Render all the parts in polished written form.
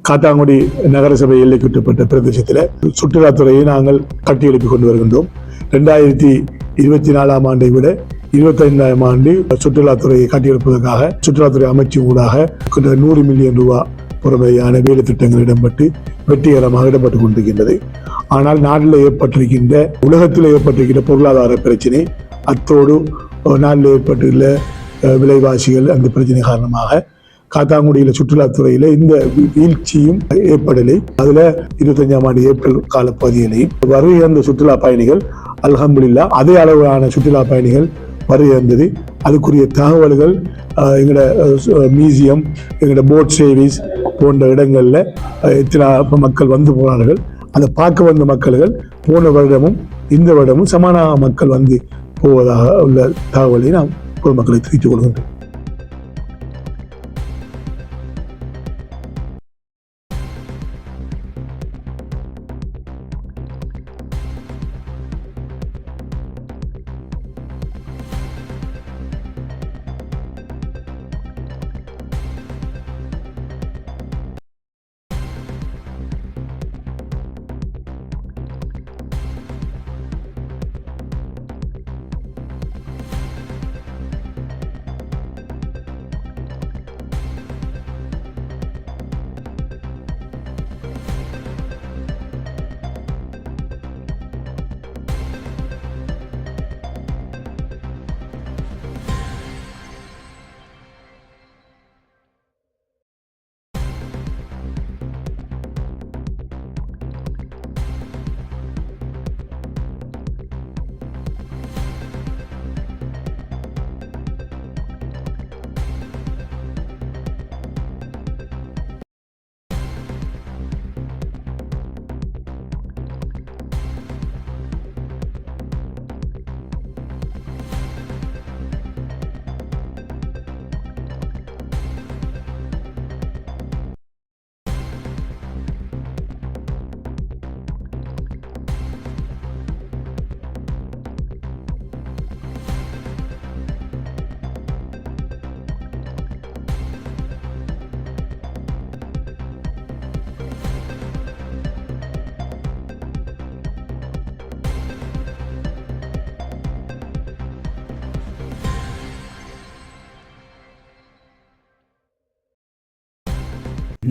காத்தாங்குடி நகரசபை எல்லைக்குட்பட்ட பிரதேசத்தில் சுற்றுலாத்துறையை நாங்கள் கட்டியெழுப்பி கொண்டு வருகின்றோம். 2024 ஆண்டை விட 25ஆம் ஆண்டு சுற்றுலாத்துறையை கட்டியெழுப்பதற்காக சுற்றுலாத்துறை அமைச்சு ஊடாக 100 மில்லியன் ரூபாய் பொறுமையான வேலை திட்டங்கள் இடம்பெற்று வெற்றிகரமாக இடம்பெற்றுக் கொண்டிருக்கின்றது. ஆனால் நாட்டில் ஏற்பட்டிருக்கின்ற உலகத்தில் ஏற்பட்டிருக்கின்ற பொருளாதார பிரச்சனை, அத்தோடு நாட்டில் ஏற்பட்டுள்ள விலைவாசிகள், அந்த பிரச்சனை காரணமாக காத்தாங்குடியில் சுற்றுலாத்துறையில் இந்த வீழ்ச்சியும் ஏற்படலை. அதில் 25ஆம் ஆண்டு ஏப்ரல் காலப்பகுதியிலையும் வருகை சுற்றுலா பயணிகள் அல்ஹம்துலில்லாஹ் அதே அளவிலான சுற்றுலா பயணிகள் வருகை. அதுக்குரிய தகவல்கள் எங்களோட மியூசியம், எங்களோட போட் சர்வீஸ் போன்ற இடங்களில் எத்தனை மக்கள் வந்து போனார்கள். அதை பார்க்க வந்த மக்கள்கள் போன வருடமும் இந்த வருடமும் சமானமாக மக்கள் வந்து போவதாக உள்ள தகவலை நாம் பொதுமக்களை தெரிவித்துக் கொள்கின்றோம்.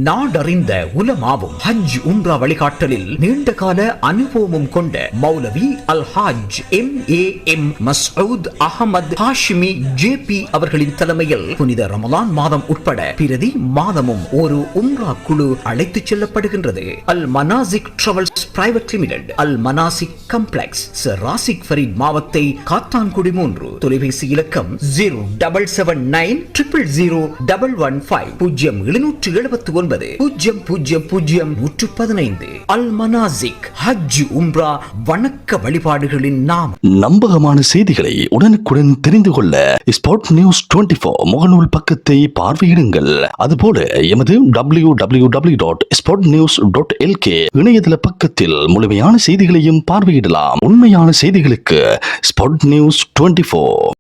நாடறிந்த உலமாவும் ஹஜ் உம்ரா வழிகாட்டலில் நீண்ட கால அனுபவமும் கொண்ட மௌலவி அல் ஹாஜ் MAM மஸ்ஊத் அஹமத் ஹாஷிமி JP அவர்களின் தலைமையில் புனித ரமலான் மாதம் உட்பட பிரதி மாதமும் ஒரு உம்ரா குழு அழைத்துச் செல்லப்படுகின்றது. அல் மனாசிக் டிராவல்ஸ் பிரைவேட் லிமிடெட், அல் மனாசிக் காம்ப்ளெக்ஸ், சர் ராசிக் ஃபரீத் மாவத்தை, காத்தான்குடி 3. தொலைபேசி இலக்கம் 0779 0001115 00709 அல் மனாசிக் ஹஜ் உம்ரா வணக்க வழிபாடுகளின் நாம். நம்பகமான செய்திகளை உடனுக்குடன் தெரிந்து கொள்ள ஸ்பாட் நியூஸ் 24 முகநூல் பக்கத்தை பார்வையிடுங்கள். அதுபோல எமது www.spotnews.lk இணையதள பக்கத்தில் முழுமையான செய்திகளையும் பார்வையிடலாம். உண்மையான செய்திகளுக்கு ஸ்பாட் நியூஸ் 24.